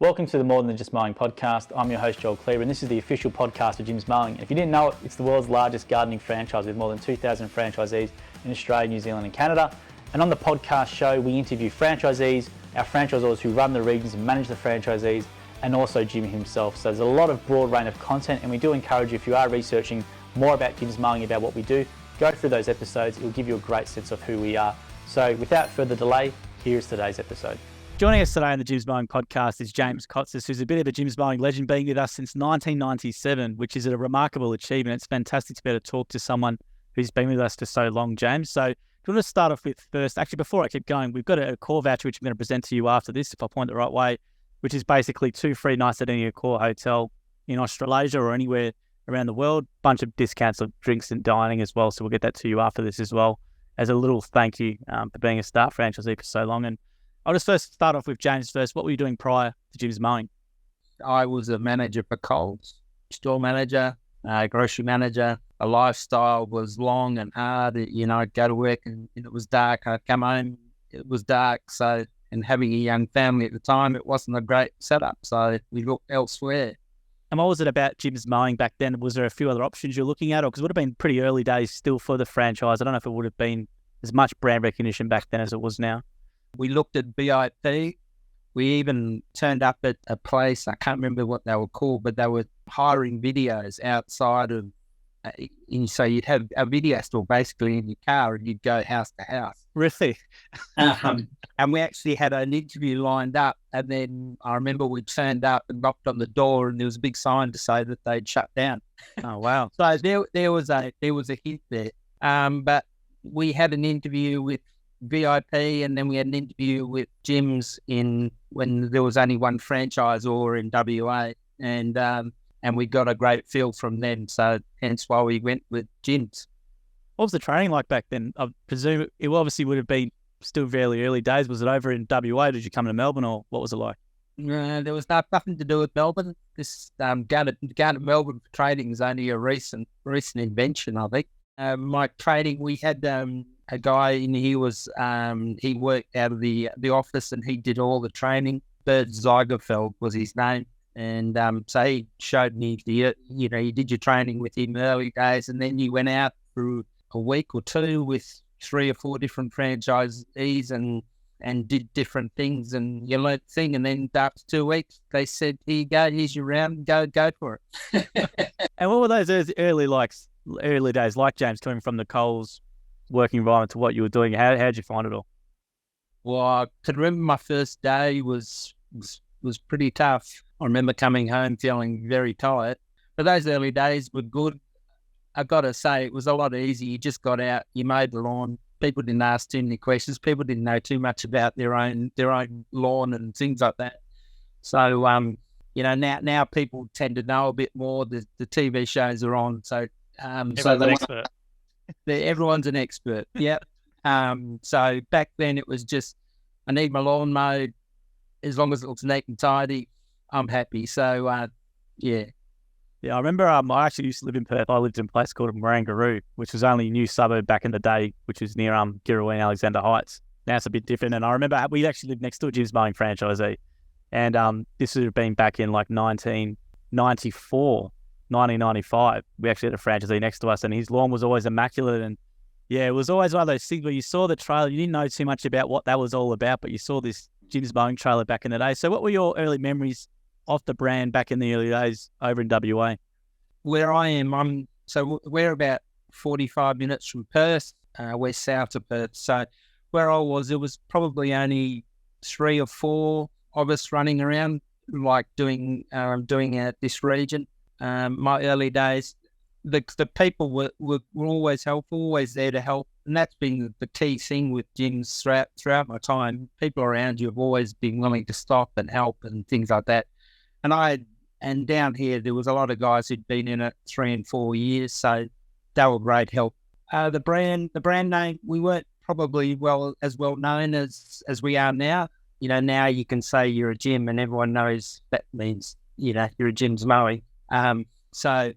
Welcome to the More Than Just Mowing podcast. I'm your host, Joel Cleaver, and this is the official podcast of James Mowing. If you didn't know it, it's the world's largest gardening franchise with more than 2,000 franchisees in Australia, New Zealand and Canada. And on the podcast show, we interview franchisees, our franchisors who run the regions and manage the franchisees, and also Jim himself. So there's a lot of broad range of content, and we do encourage you, if you are researching more about James Mowing, about what we do, go through those episodes. It will give you a great sense of who we are. So without further delay, here's today's episode. Joining us today on the James Mowing podcast is James Kotzas, who's a bit of a James Mowing legend, being with us since 1997, which is a remarkable achievement. It's fantastic to be able to talk to someone who's been with us for so long, James. So do you want to start off with first, actually before I keep going, we've got a core voucher which I'm going to present to you after this, if I point the right way, which is basically 2 free nights at any core hotel in Australasia or anywhere around the world. Bunch of discounts of drinks and dining as well. So we'll get that to you after this as well, as a little thank you for being a start franchisee for so long. And I'll just first start off with James first. What were you doing prior to James Mowing? I was a manager for Coles, store manager, grocery manager. The lifestyle was long and hard. I'd go to work and it was dark. I'd come home, it was dark. So, and having a young family at the time, it wasn't a great setup. So we looked elsewhere. And what was it about James Mowing back then? Was there a few other options you're looking at? Or because it would have been pretty early days still for the franchise. I don't know if it would have been as much brand recognition back then as it was now. We looked at BIP. We even turned up at a place, I can't remember what they were called, but they were hiring videos outside of, so you'd have a video store basically in your car and you'd go house to house. Really? And we actually had an interview lined up, and then I remember we turned up and knocked on the door and there was a big sign to say that they'd shut down. Oh, wow. So there was a hint there. But we had an interview with VIP, and then we had an interview with Jim's when there was only one franchisor in WA, and we got a great feel from them. So hence why we went with Jim's. What was the training like back then? I presume it obviously would have been still fairly early days. Was it over in WA? Did you come to Melbourne, or what was it like? There was nothing to do with Melbourne. This going to Melbourne for trading is only a recent invention, I think. My trading, we had a guy in here he worked out of the office and he did all the training. Bert Zeigerfeld was his name, and so he showed me you did your training with him early days, and then you went out for a week or two with 3 or 4 different franchisees and did different things, and you learned the thing. And then after 2 weeks, they said, "Here you go, here's your round, go for it." And what were those early days like, James, coming from the Coles working environment to what you were doing? How did you find it all? Well, I can remember my first day was pretty tough. I remember coming home feeling very tired, but those early days were good. I got to say, it was a lot easier. You just got out, you mowed the lawn. People didn't ask too many questions. People didn't know too much about their own lawn and things like that. So, now people tend to know a bit more. The TV shows are on, so Everyone's an expert. Everyone's an expert. Yep. So back then it was just, I need my lawn mowed. As long as it looks neat and tidy, I'm happy. So, yeah. Yeah, I remember I actually used to live in Perth. I lived in a place called Marangaroo, which was only a new suburb back in the day, which was near Girraween, Alexander Heights. Now it's a bit different. And I remember we actually lived next to a James Mowing franchisee. And this would have been back in like 1994, 1995. We actually had a franchisee next to us, and his lawn was always immaculate. And yeah, it was always one of those things where you saw the trailer, you didn't know too much about what that was all about, but you saw this James Mowing trailer back in the day. So what were your early memories of the brand back in the early days over in WA? Where I am, we're about 45 minutes from Perth. We're south of Perth. So where I was, it was probably only 3 or 4 of us running around, like doing this region. My early days, the people were always helpful, always there to help, and that's been the key thing with gyms throughout my time. People around you have always been willing to stop and help and things like that. And down here there was a lot of guys who'd been in it 3 and 4 years, so they were great help. The brand name, we weren't probably as well known as we are now. Now you can say you're a gym and everyone knows that means you're a James Mowing. So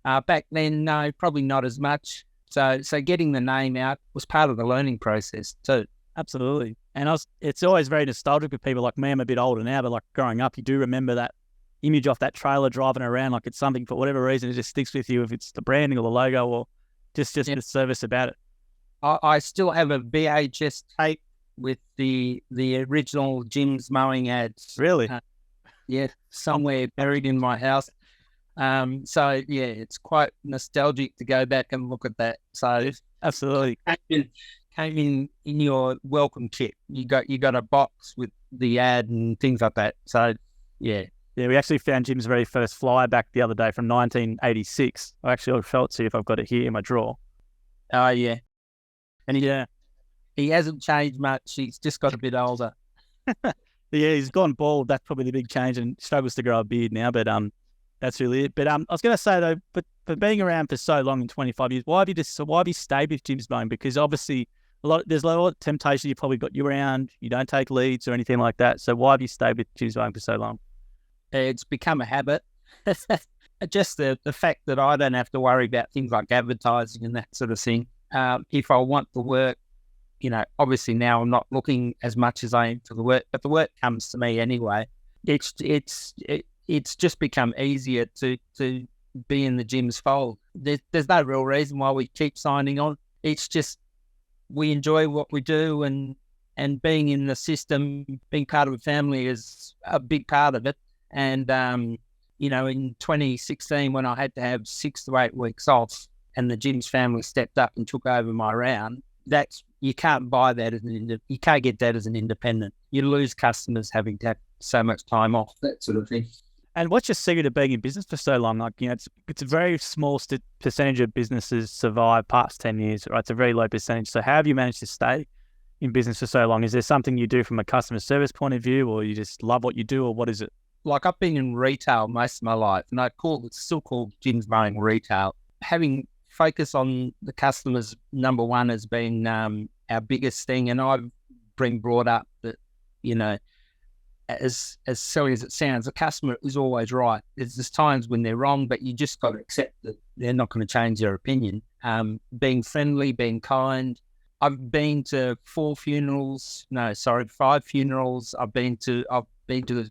back then, no, probably not as much. So getting the name out was part of the learning process too. Absolutely. And it's always very nostalgic with people like me. I'm a bit older now, but like growing up, you do remember that image off that trailer driving around. Like it's something for whatever reason, it just sticks with you, if it's the branding or the logo or just Yeah. the service about it. I still have a VHS tape with the original James Mowing ads. Really? Yeah, somewhere buried in my house. So yeah, it's quite nostalgic to go back and look at that. So Absolutely. Came in your welcome kit. You got a box with the ad and things like that. So yeah. Yeah, we actually found Jim's very first flyer back the other day from 1986. I actually felt see if I've got it here in my drawer. Oh yeah. And he hasn't changed much. He's just got a bit older. Yeah, he's gone bald. That's probably the big change, and struggles to grow a beard now. But that's really it. But I was going to say though, but for being around for so long in 25 years, why have you stayed with Jim's Mowing? Because obviously there's a lot of temptation. You probably got you around. You don't take leads or anything like that. So why have you stayed with Jim's Mowing for so long? It's become a habit. Just the fact that I don't have to worry about things like advertising and that sort of thing. If I want the work, obviously now I'm not looking as much as I am for the work, but the work comes to me anyway. It's just become easier to be in the gym's fold. There's no real reason why we keep signing on. It's just we enjoy what we do, and being in the system, being part of a family is a big part of it. And in 2016, when I had to have 6 to 8 weeks off, and the gym's family stepped up and took over my round, you can't buy that you can't get that as an independent. You lose customers having to have so much time off, that sort of thing. And what's your secret of being in business for so long? Like, it's a very small percentage of businesses survive past 10 years, right? It's a very low percentage. So how have you managed to stay in business for so long? Is there something you do from a customer service point of view, or you just love what you do, or what is it? Like, I've been in retail most of my life, and it's still called Jim's Mowing Retail. Having focus on the customers, number one, has been our biggest thing. And I've been brought up that, as silly as it sounds, the customer is always right. There's times when they're wrong, but you just got to accept that they're not going to change their opinion. Being friendly, being kind. I've been to 5 funerals. I've been to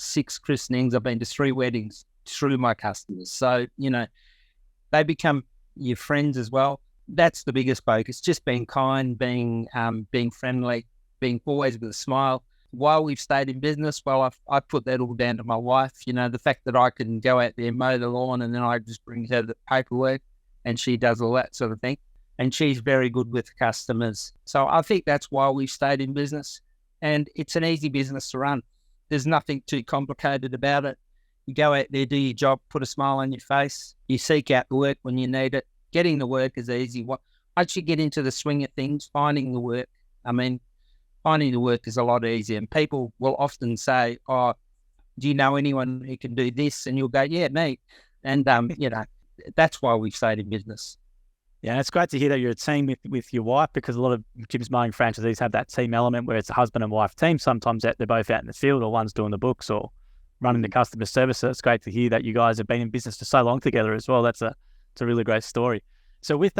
6 christenings. I've been to 3 weddings through my customers. So, they become your friends as well. That's the biggest focus, just being kind, being friendly, being always with a smile. While we've stayed in business, well, I put that all down to my wife. The fact that I can go out there, mow the lawn, and then I just bring her the paperwork and she does all that sort of thing. And she's very good with customers. So I think that's why we've stayed in business. And it's an easy business to run. There's nothing too complicated about it. You go out there, do your job, put a smile on your face. You seek out the work when you need it. Getting the work is easy. Once you get into the swing of things, finding the work is a lot easier. And people will often say, "Oh, do you know anyone who can do this?" And you'll go, "Yeah, me." And that's why we've stayed in business. Yeah, and it's great to hear that you're a team with your wife, because a lot of Jim's Mowing franchisees have that team element where it's a husband and wife team. Sometimes they're both out in the field, or one's doing the books or running the customer service. So it's great to hear that you guys have been in business for so long together as well. It's a really great story. So with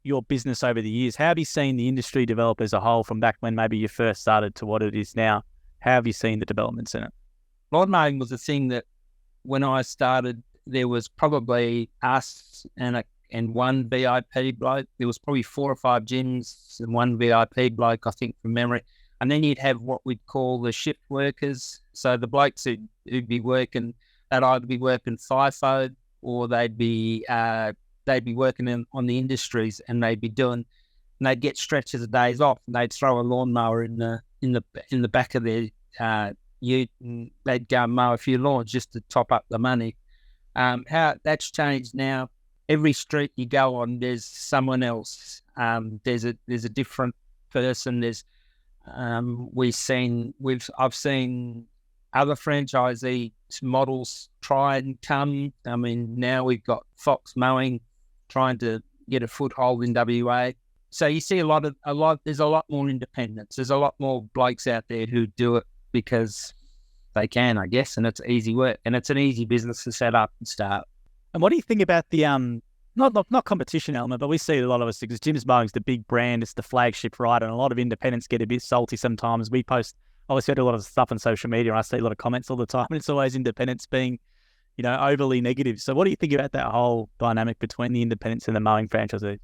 your business over the years, how have you seen the industry develop as a whole from back when maybe you first started to what it is now? How have you seen the developments in it? Lawn mowing was a thing that when I started, there was probably us and one VIP bloke. There was probably 4 or 5 gyms and one VIP bloke, I think, from memory. And then you'd have what we'd call the shift workers. So the blokes who'd be working, they'd either be working FIFO, or they'd be working on the industries, and they'd get stretches of days off, and they'd throw a lawnmower in the back of their ute, and they'd go and mow a few lawns just to top up the money. How that's changed now. Every street you go on, there's someone else. There's a different person. I've seen other franchisee models try and come. I mean, now we've got Fox Mowing trying to get a foothold in WA. So you see there's a lot more independence. There's a lot more blokes out there who do it because they can, I guess, and it's easy work, and it's an easy business to set up and start. And what do you think about the not competition element, but we see a lot of us because James Mowing's the big brand, it's the flagship rider, and a lot of independents get a bit salty sometimes. We post, obviously, I do a lot of stuff on social media, and I see a lot of comments all the time, and it's always independents being, overly negative. So what do you think about that whole dynamic between the independents and the mowing franchisees?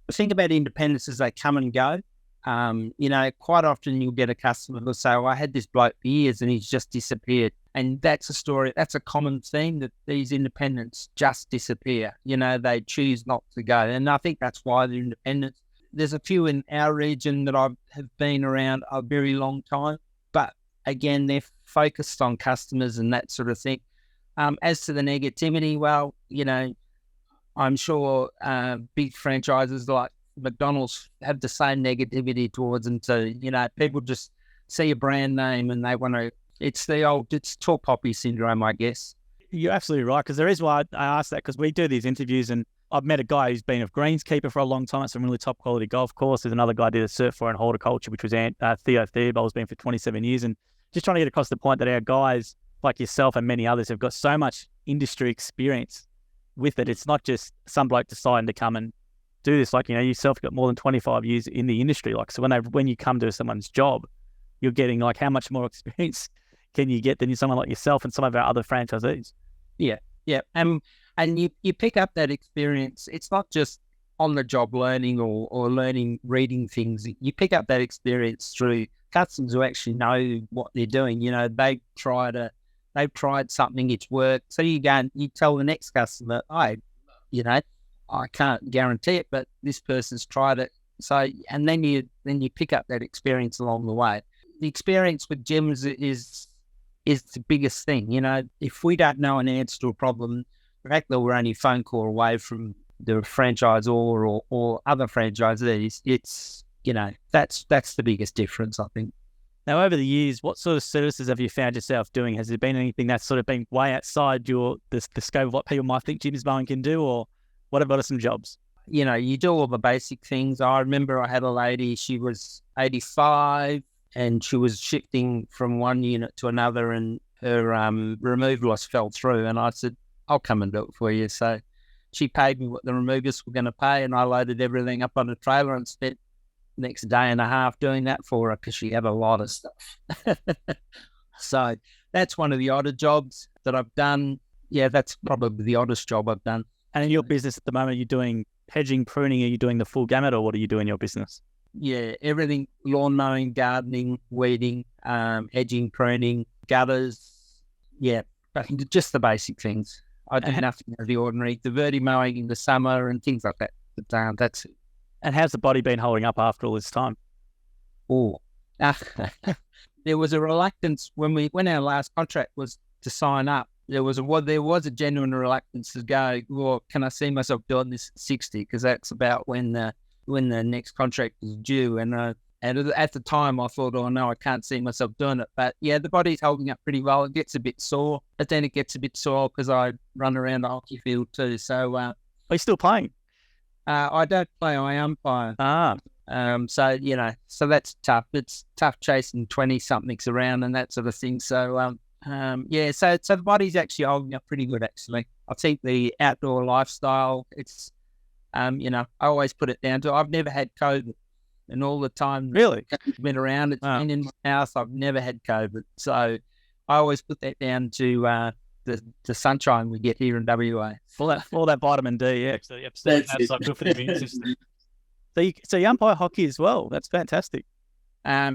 The thing about independents is they come and go. Quite often you'll get a customer who'll say, I had this bloke for years and he's just disappeared. And that's a story, that's a common theme, that these independents just disappear. They choose not to go. And I think that's why they're independents. There's a few in our region that have been around a very long time, but again, they're focused on customers and that sort of thing. As to the negativity, well, I'm sure big franchises like McDonald's have the same negativity towards them too. People just see a brand name and they want to, it's tall poppy syndrome, I guess. You're absolutely right, because there is why I asked that, because we do these interviews and I've met a guy who's been a greenskeeper for a long time at some really top quality golf course. There's another guy who did a cert for in horticulture, which was Theo Theobald's been for 27 years. And just trying to get across the point that our guys like yourself and many others have got so much industry experience with it. It's not just some bloke deciding to come and do this. Like, yourself got more than 25 years in the industry. Like, so when you come to someone's job, you're getting like, how much more experience can you get than someone like yourself and some of our other franchisees? Yeah. And you pick up that experience. It's not just on the job learning or learning, reading things. You pick up that experience through customers who actually know what they're doing. They've tried something, it's worked. So you go and you tell the next customer, I can't guarantee it, but this person's tried it. So, and then you pick up that experience along the way. The experience with gyms is the biggest thing. If we don't know an answer to a problem, the fact that we're only a phone call away from the franchisor or other franchisees, it's, that's the biggest difference, I think. Now, over the years, what sort of services have you found yourself doing? Has there been anything that's sort of been way outside the scope of what people might think James Mowing can do, or what are some jobs? You do all the basic things. I remember I had a lady, she was 85 and she was shifting from one unit to another and her removalist fell through, and I said, I'll come and do it for you. So she paid me what the removalists were going to pay, and I loaded everything up on a trailer and spent the next day and a half doing that for her because she had a lot of stuff. So that's one of the odder jobs that I've done. Yeah, that's probably the oddest job I've done. And in your business at the moment, you're doing hedging, pruning, are you doing the full gamut, or what do you do in your business? Yeah, everything: lawn mowing, gardening, weeding, hedging, pruning, gutters. Yeah, but just the basic things. I do nothing out of the ordinary. The verti mowing in the summer and things like that. But that's it. And how's the body been holding up after all this time? There was a reluctance when our last contract was to sign up. There was a genuine reluctance to go, well, can I see myself doing this at 60? Because that's about when the next contract is due. And at the time, I thought, oh, no, I can't see myself doing it. But, yeah, the body's holding up pretty well. It gets a bit sore, but then it gets a bit sore because I run around the hockey field too. So are you still playing? I don't play, I umpire. So that's tough. It's tough chasing 20-somethings around and that sort of thing. So, so the body's actually holding up pretty good, actually. I think the outdoor lifestyle, it's, I always put it down to, I've never had COVID. And all the time really it's been around, it's been in my house, I've never had COVID. So I always put that down to the sunshine we get here in WA. All that vitamin D, yeah. So that's like good for the immune system. So you umpire hockey as well. That's fantastic.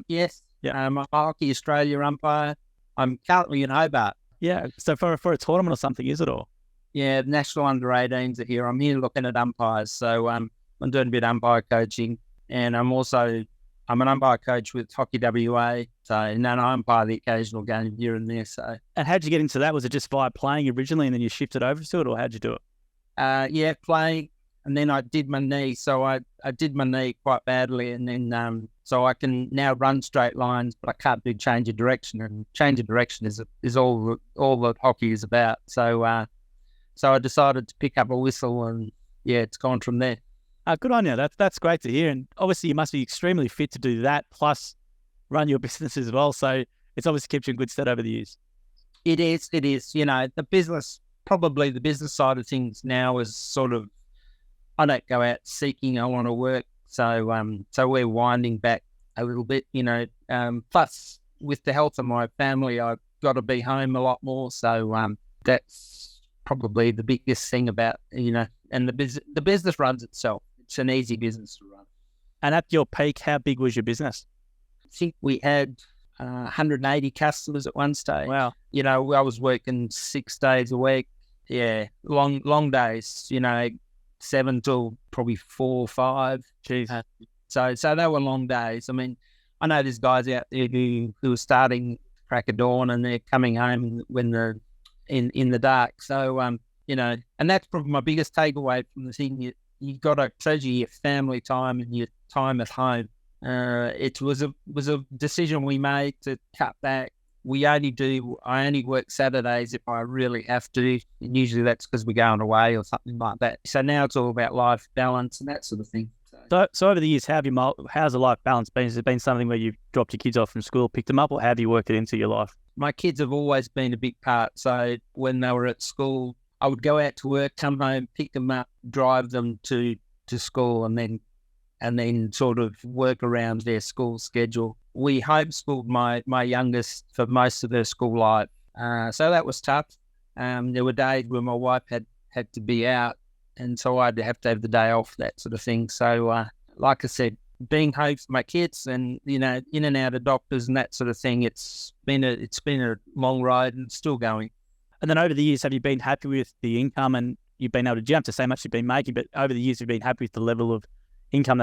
Yes. Yeah. I'm a Hockey Australia umpire. I'm currently in Hobart. Yeah. So for a tournament or something, is it all? Yeah, the national under-18s are here. I'm here looking at umpires. So I'm doing a bit of umpire coaching, and I'm an umpire coach with Hockey WA. So and then I umpire the occasional game here and there. So. And how'd you get into that? Was it just via playing originally, and then you shifted over to it, or how'd you do it? Yeah, playing. And then I did my knee, so I did my knee quite badly, and then so I can now run straight lines, but I can't do change of direction, and change of direction is all that hockey is about. So I decided to pick up a whistle, and yeah, it's gone from there. Good on you. That's great to hear, and obviously you must be extremely fit to do that, plus run your business as well. So it's obviously kept you in good stead over the years. It is. The business, probably the business side of things now is sort of I don't go out seeking I want to work. So we're winding back a little bit, plus with the health of my family, I've got to be home a lot more. So that's probably the biggest thing about, and the business runs itself. It's an easy business to run. And at your peak, how big was your business? I think we had 180 customers at one stage. Wow. I was working 6 days a week. Yeah, long days, 7 till probably 4 or 5. Jeez. So they were long days. I mean, I know there's guys out there who are starting crack of dawn and they're coming home when they're in the dark. So, and that's probably my biggest takeaway from the thing. You got to treasure your family time and your time at home. It was a decision we made to cut back. I only work Saturdays if I really have to, and usually that's because we're going away or something like that. So now it's all about life balance and that sort of thing. So over the years, how's the life balance been? Has it been something where you've dropped your kids off from school, picked them up, or have you worked it into your life? My kids have always been a big part. So when they were at school, I would go out to work, come home, pick them up, drive them to school, and then sort of work around their school schedule. We homeschooled my youngest for most of their school life. So that was tough. There were days when my wife had to be out, and so I'd have to have the day off, that sort of thing. So like I said, being home for my kids and, in and out of doctors and that sort of thing, it's been a long ride and it's still going. And then over the years, have you been happy with the income and you've been able to jump to say how much you've been making, but over the years, you've been happy with the level of income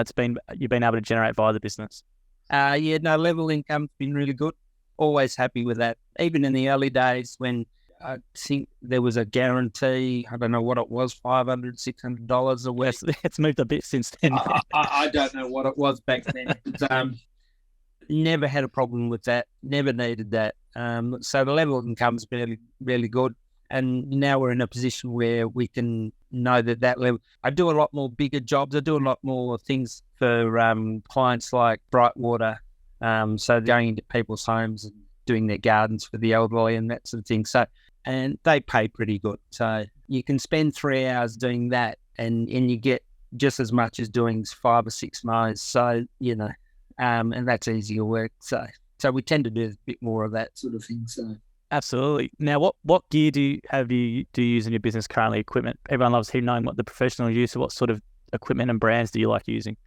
you've been able to generate via the business? Level income's been really good. Always happy with that. Even in the early days when I think there was a guarantee, I don't know what it was, $500, $600 a week. It's moved a bit since then. I don't know what it was back then. Never had a problem with that. Never needed that. So the level of income's really, really good. And now we're in a position where we can know that level. I do a lot more bigger jobs. I do a lot more things for clients like Brightwater. So going into people's homes and doing their gardens for the elderly and that sort of thing. So, and they pay pretty good. So you can spend 3 hours doing that and you get just as much as doing 5 or 6 miles. So, and that's easier work. So we tend to do a bit more of that sort of thing. So. Absolutely. Now, what gear do you use in your business currently? Equipment. Everyone loves knowing what the professionals use. So what sort of equipment and brands do you like using?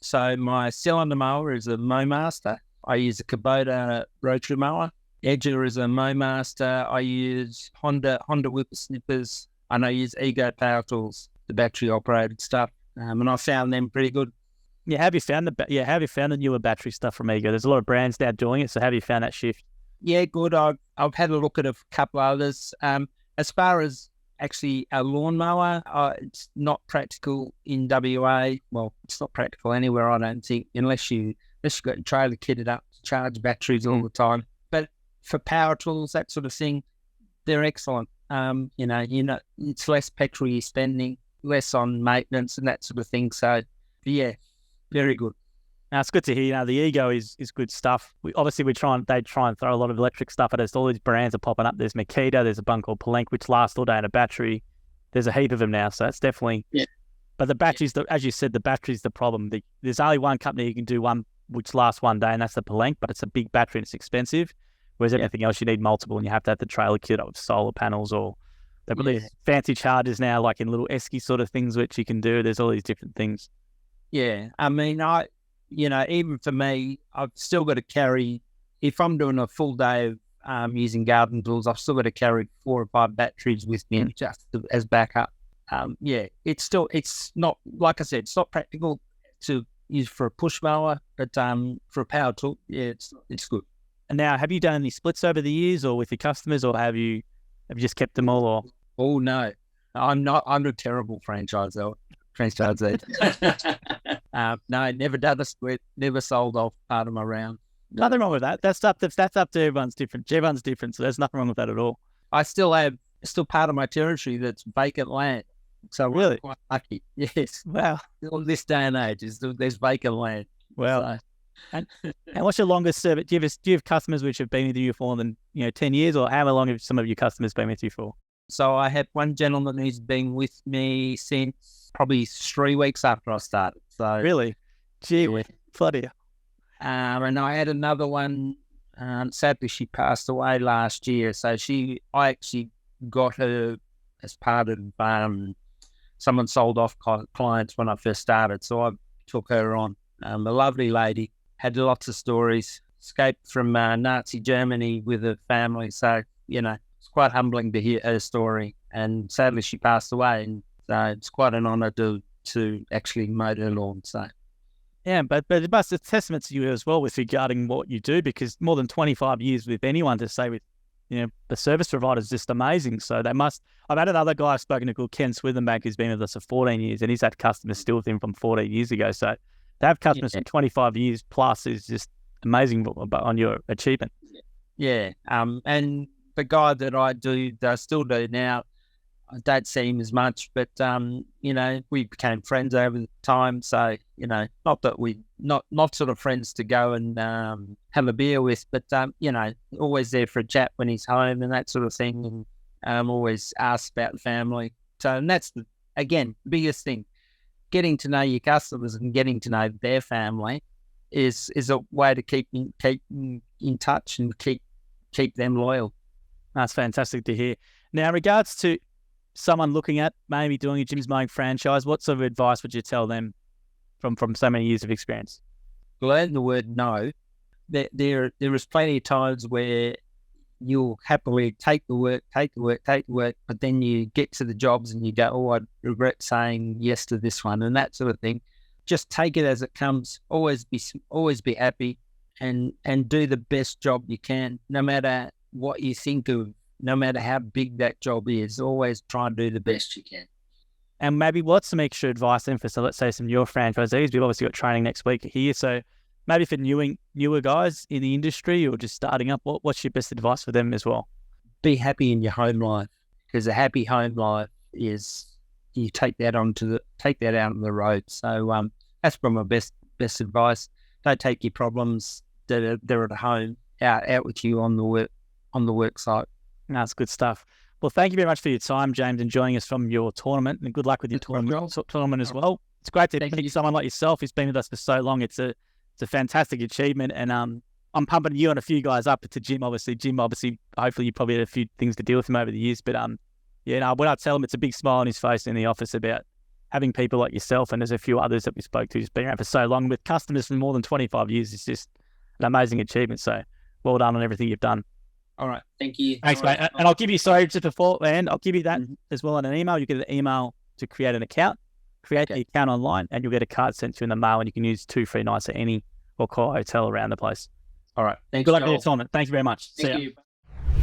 So my cylinder mower is a Mowmaster. I use a Kubota rotary mower. Edger is a Mowmaster. I use Honda whippersnippers, and I use Ego Power Tools, the battery operated stuff. And I found them pretty good. Yeah, have you found the newer battery stuff from Ego? There's a lot of brands now doing it. So have you found that shift? Yeah, good. I've had a look at a couple others. As far as actually a lawnmower, it's not practical in WA. Well, it's not practical anywhere, I don't think, unless you've got your trailer kitted up to charge batteries all the time. But for power tools, that sort of thing, they're excellent. It's less petrol you're spending, less on maintenance and that sort of thing. So, yeah, very good. Now, it's good to hear. The Ego is good stuff. They try and throw a lot of electric stuff at us. All these brands are popping up. There's Makita, there's a bun called Palenque, which lasts all day in a battery. There's a heap of them now, so it's definitely. Yeah. But the batteries, as you said, the battery's the problem. There's only one company you can do one which lasts one day, and that's the Palenque. But it's a big battery and it's expensive. Whereas everything else, you need multiple, and you have to have the trailer kit up with solar panels, or they've got these fancy chargers now, like in little esky sort of things, which you can do. There's all these different things. Yeah, I mean, even for me, I've still got to carry, if I'm doing a full day of using garden tools, I've still got to carry 4 or 5 batteries with me just as backup. It's not, like I said, it's not practical to use for a push mower, but for a power tool, it's good. And now, have you done any splits over the years or with your customers, or have you just kept them all? Or? Oh, no, I'm a terrible franchisee. No, never done a split, never sold off part of my round. Nothing wrong with that. That's up to everyone's different. Everyone's different, so there's nothing wrong with that at all. I still part of my territory that's vacant land. So really, quite lucky. Yes. Wow. This day and age, there's vacant land. Wow. So. And what's your longest service? Do you have customers which have been with you for more than 10 years, or how long have some of your customers been with you for? So I have one gentleman who's been with me since probably 3 weeks after I started. So Really? Gee, yeah. bloody. And I had another one. Sadly, she passed away last year. So I actually got her as part of someone sold off clients when I first started. So I took her on. A lovely lady, had lots of stories, escaped from Nazi Germany with her family. So, it's quite humbling to hear her story. And sadly, she passed away. And so it's quite an honour to actually mow her lawn. So. Yeah, but it's a testament to you as well with regarding what you do, because more than 25 years with anyone to say with, the service provider is just amazing. So I've had another guy I've spoken to called Ken Swithenbank who's been with us for 14 years and he's had customers still with him from 14 years ago. So to have customers for 25 years plus is just amazing on your achievement. Yeah. And the guy that I still do now, I don't see him as much, but, we became friends over the time. So, not that we, not sort of friends to go and have a beer with, but, always there for a chat when he's home and that sort of thing. And always ask about the family. So, and that's, the biggest thing. Getting to know your customers and getting to know their family is a way to keep in touch and keep them loyal. That's fantastic to hear. Now, in regards to someone looking at maybe doing a Jim's Mowing franchise, what sort of advice would you tell them from so many years of experience? Learn the word no. There is plenty of times where you'll happily take the work, but then you get to the jobs and you go, oh, I regret saying yes to this one and that sort of thing. Just take it as it comes. Always be happy and do the best job you can, no matter what you think of. No matter how big that job is, always try and do the best you can. And maybe what's some extra advice then for, so let's say some newer franchisees? We've obviously got training next week here. So maybe for newer guys in the industry or just starting up, what's your best advice for them as well? Be happy in your home life, because a happy home life is you take that out on the road. So that's probably my best advice. Don't take your problems that are at home out with you on the work site. That's good stuff. Well, thank you very much for your time, James, and joining us from your tournament, and good luck with your tournament as well. It's great to meet someone like yourself who's been with us for so long. It's a fantastic achievement, and I'm pumping you and a few guys up to Jim. Obviously, hopefully you probably had a few things to deal with him over the years, but when I tell him, it's a big smile on his face in the office about having people like yourself, and there's a few others that we spoke to who's been around for so long with customers for more than 25 years. It's just an amazing achievement. So well done on everything you've done. All right. Thank you. Thanks, mate. And I'll give you, just before, man, I'll give you that as well in an email. You get an email to create an account, the account online, and you'll get a card sent to you in the mail, and you can use 2 free nights at any or call hotel around the place. All right. Thanks, good luck with your tournament. Thank you very much. Thank you.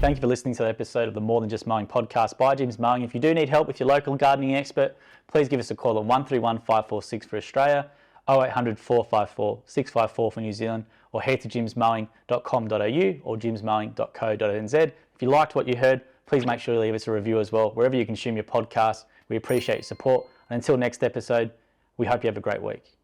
Thank you for listening to the episode of the More Than Just Mowing podcast by Jim's Mowing. If you do need help with your local gardening expert, please give us a call on 131 546 for Australia, 0800 454 654 for New Zealand, or head to jimsmowing.com.au or jimsmowing.co.nz. If you liked what you heard, please make sure to leave us a review as well, wherever you consume your podcast. We appreciate your support. And until next episode, we hope you have a great week.